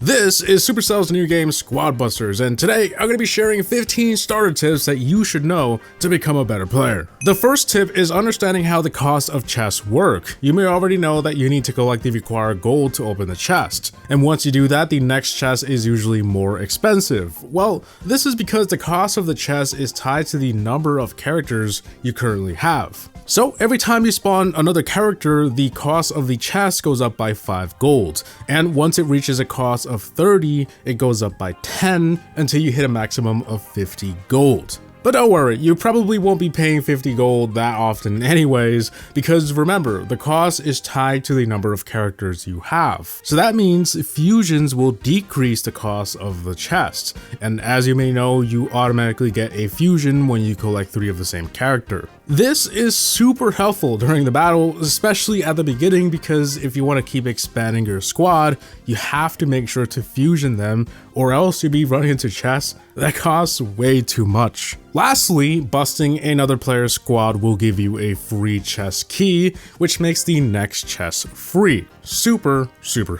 This is Supercell's new game Squad Busters, and today I'm going to be sharing 15 starter tips that you should know to become a better player. The first tip is understanding how the cost of chests work. You may already know that you need to collect the required gold to open the chest, and once you do that, the next chest is usually more expensive. Well, this is because the cost of the chest is tied to the number of characters you currently have. So every time you spawn another character, the cost of the chest goes up by 5 gold, and once it reaches a cost of 30, it goes up by 10 until you hit a maximum of 50 gold. But don't worry, you probably won't be paying 50 gold that often anyways, because remember, the cost is tied to the number of characters you have. So that means fusions will decrease the cost of the chest, and as you may know, you automatically get a fusion when you collect 3 of the same character. This is super helpful during the battle, especially at the beginning, because if you want to keep expanding your squad, you have to make sure to fusion them, or else you'll be running into chests that cost way too much. Lastly, busting another player's squad will give you a free chest key, which makes the next chest free. Super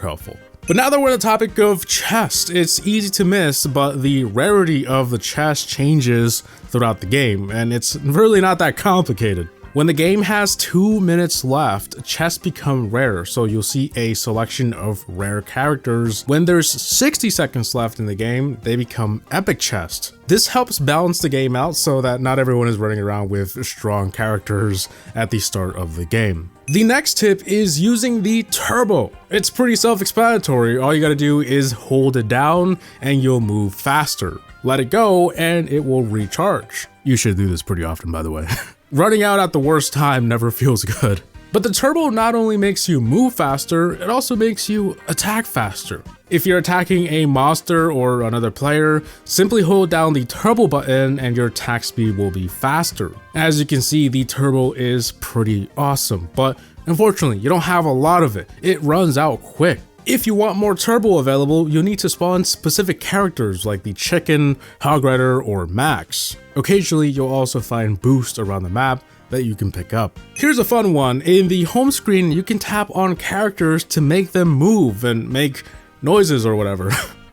helpful. But now that we're on the topic of chests, it's easy to miss, but the rarity of the chest changes throughout the game, and it's really not that complicated. When the game has 2 minutes left, chests become rare, so you'll see a selection of rare characters. When there's 60 seconds left in the game, they become epic chests. This helps balance the game out so that not everyone is running around with strong characters at the start of the game. The next tip is using the turbo. It's pretty self-explanatory. All you gotta do is hold it down and you'll move faster. Let it go and it will recharge. You should do this pretty often, by the way. Running out at the worst time never feels good. But the turbo not only makes you move faster, it also makes you attack faster. If you're attacking a monster or another player, simply hold down the turbo button and your attack speed will be faster. As you can see, the turbo is pretty awesome, but unfortunately, you don't have a lot of it. It runs out quick. If you want more turbo available, you'll need to spawn specific characters like the Chicken, Hog Rider, or Max. Occasionally, you'll also find boosts around the map that you can pick up. Here's a fun one. In the home screen, you can tap on characters to make them move and make noises or whatever.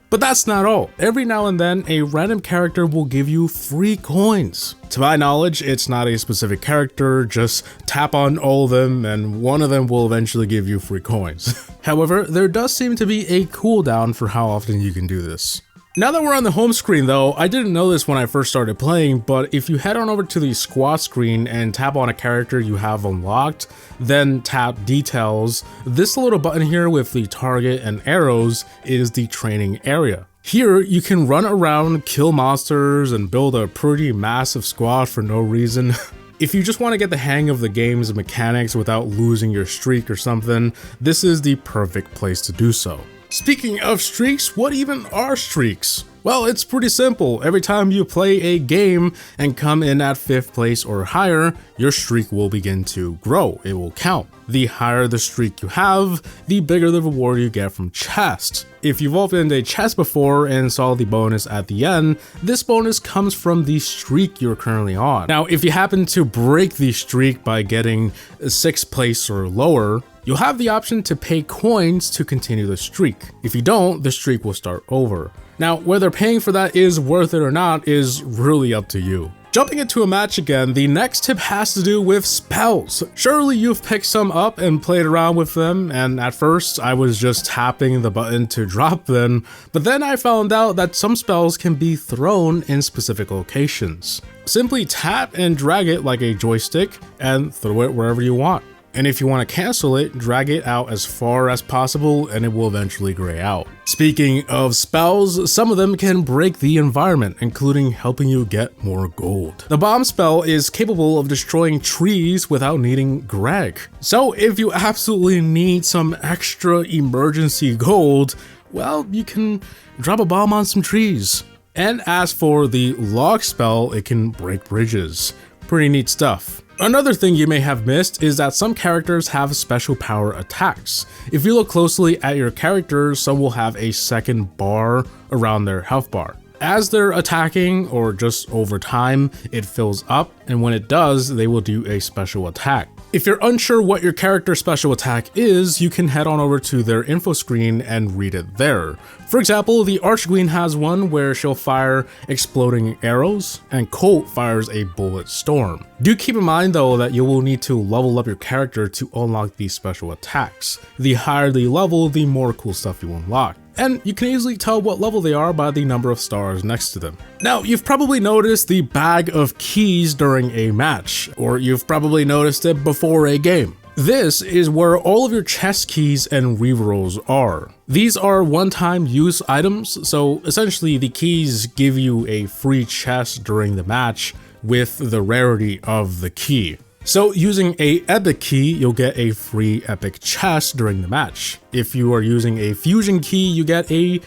But that's not all. Every now and then, a random character will give you free coins. To my knowledge, it's not a specific character, just tap on all of them and one of them will eventually give you free coins. However, there does seem to be a cooldown for how often you can do this. Now that we're on the home screen though, I didn't know this when I first started playing, but if you head on over to the squad screen and tap on a character you have unlocked, then tap details, this little button here with the target and arrows is the training area. Here, you can run around, kill monsters, and build a pretty massive squad for no reason. If you just want to get the hang of the game's mechanics without losing your streak or something, this is the perfect place to do so. Speaking of streaks, what even are streaks? Well, it's pretty simple. Every time you play a game and come in at 5th place or higher, your streak will begin to grow. It will count. The higher the streak you have, the bigger the reward you get from chests. If you've opened a chest before and saw the bonus at the end, this bonus comes from the streak you're currently on. Now, if you happen to break the streak by getting 6th place or lower, you'll have the option to pay coins to continue the streak. If you don't, the streak will start over. Now, whether paying for that is worth it or not is really up to you. Jumping into a match again, the next tip has to do with spells. Surely you've picked some up and played around with them, and at first I was just tapping the button to drop them, but then I found out that some spells can be thrown in specific locations. Simply tap and drag it like a joystick and throw it wherever you want. And if you want to cancel it, drag it out as far as possible and it will eventually gray out. Speaking of spells, some of them can break the environment, including helping you get more gold. The bomb spell is capable of destroying trees without needing Greg. So if you absolutely need some extra emergency gold, well, you can drop a bomb on some trees. And as for the log spell, it can break bridges. Pretty neat stuff. Another thing you may have missed is that some characters have special power attacks. If you look closely at your characters, some will have a second bar around their health bar. As they're attacking or just over time, it fills up, and when it does, they will do a special attack. If you're unsure what your character's special attack is, you can head on over to their info screen and read it there. For example, the Archqueen has one where she'll fire exploding arrows, and Colt fires a bullet storm. Do keep in mind though that you will need to level up your character to unlock these special attacks. The higher the level, the more cool stuff you unlock. And you can easily tell what level they are by the number of stars next to them. Now, you've probably noticed the bag of keys during a match, or you've probably noticed it before a game. This is where all of your chest keys and rerolls are. These are one-time use items, so essentially the keys give you a free chest during the match with the rarity of the key. So using a epic key, you'll get a free epic chest during the match. If you are using a fusion key, you get a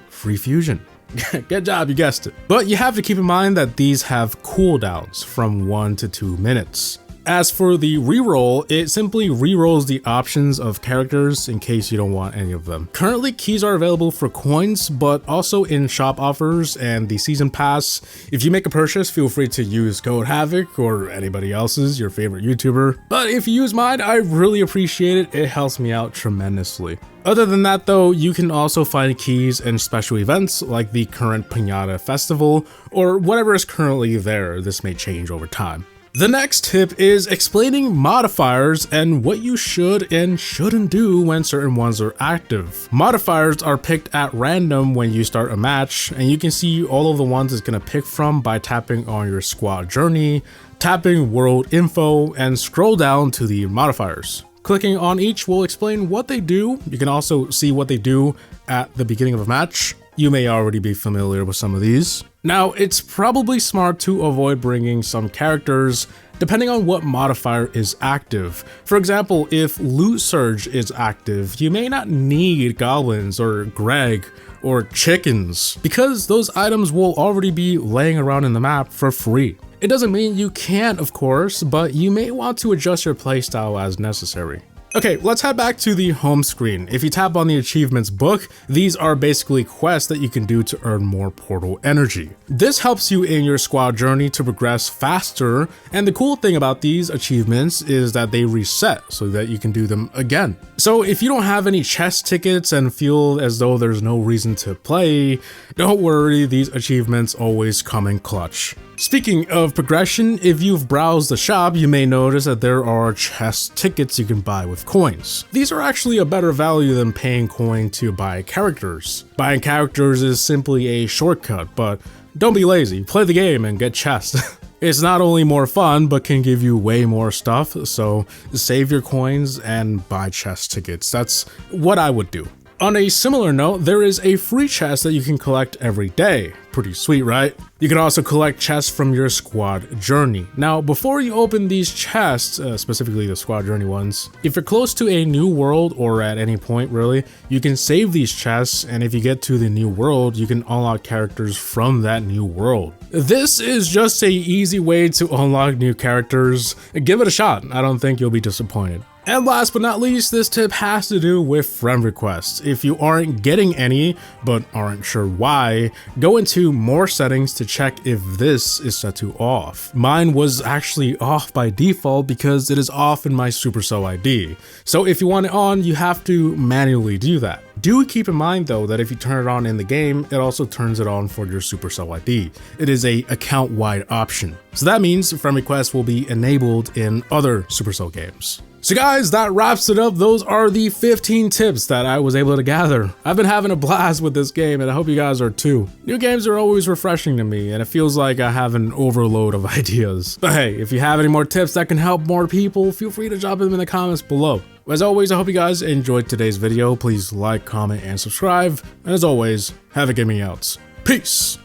free fusion. Good job, you guessed it. But you have to keep in mind that these have cooldowns from 1 to 2 minutes. As for the reroll, it simply rerolls the options of characters in case you don't want any of them. Currently, keys are available for coins, but also in shop offers and the season pass. If you make a purchase, feel free to use code HaVoC or anybody else's, your favorite YouTuber. But if you use mine, I really appreciate it. It helps me out tremendously. Other than that though, you can also find keys in special events like the current Piñata Festival or whatever is currently there. This may change over time. The next tip is explaining modifiers and what you should and shouldn't do when certain ones are active. Modifiers are picked at random when you start a match, and you can see all of the ones it's going to pick from by tapping on your squad journey, tapping world info, and scroll down to the modifiers. Clicking on each will explain what they do. You can also see what they do at the beginning of a match. You may already be familiar with some of these. Now, it's probably smart to avoid bringing some characters depending on what modifier is active. For example, if Loot Surge is active, you may not need goblins or Greg or chickens because those items will already be laying around in the map for free. It doesn't mean you can't, of course, but you may want to adjust your playstyle as necessary. Okay, let's head back to the home screen. If you tap on the achievements book, these are basically quests that you can do to earn more portal energy. This helps you in your squad journey to progress faster, and the cool thing about these achievements is that they reset so that you can do them again. So if you don't have any chest tickets and feel as though there's no reason to play, don't worry, these achievements always come in clutch. Speaking of progression, if you've browsed the shop, you may notice that there are chest tickets you can buy with coins. These are actually a better value than paying coin to buy characters. Buying characters is simply a shortcut, but don't be lazy, play the game and get chests. It's not only more fun, but can give you way more stuff, so save your coins and buy chest tickets. That's what I would do. On a similar note, there is a free chest that you can collect every day. Pretty sweet, right? You can also collect chests from your squad journey. Now, before you open these chests, specifically the squad journey ones, if you're close to a new world or at any point really, you can save these chests, and if you get to the new world, you can unlock characters from that new world. This is just an easy way to unlock new characters. Give it a shot. I don't think you'll be disappointed. And last but not least, this tip has to do with friend requests. If you aren't getting any, but aren't sure why, go into more settings to check if this is set to off. Mine was actually off by default because it is off in my Supercell ID. So if you want it on, you have to manually do that. Do keep in mind though that if you turn it on in the game, it also turns it on for your Supercell ID. It is a account-wide option. So that means friend requests will be enabled in other Supercell games. So guys, that wraps it up. Those are the 15 tips that I was able to gather. I've been having a blast with this game and I hope you guys are too. New games are always refreshing to me and it feels like I have an overload of ideas. But hey, if you have any more tips that can help more people, feel free to drop them in the comments below. As always, I hope you guys enjoyed today's video. Please like, comment, and subscribe. And as always, have a gaming outs. Peace!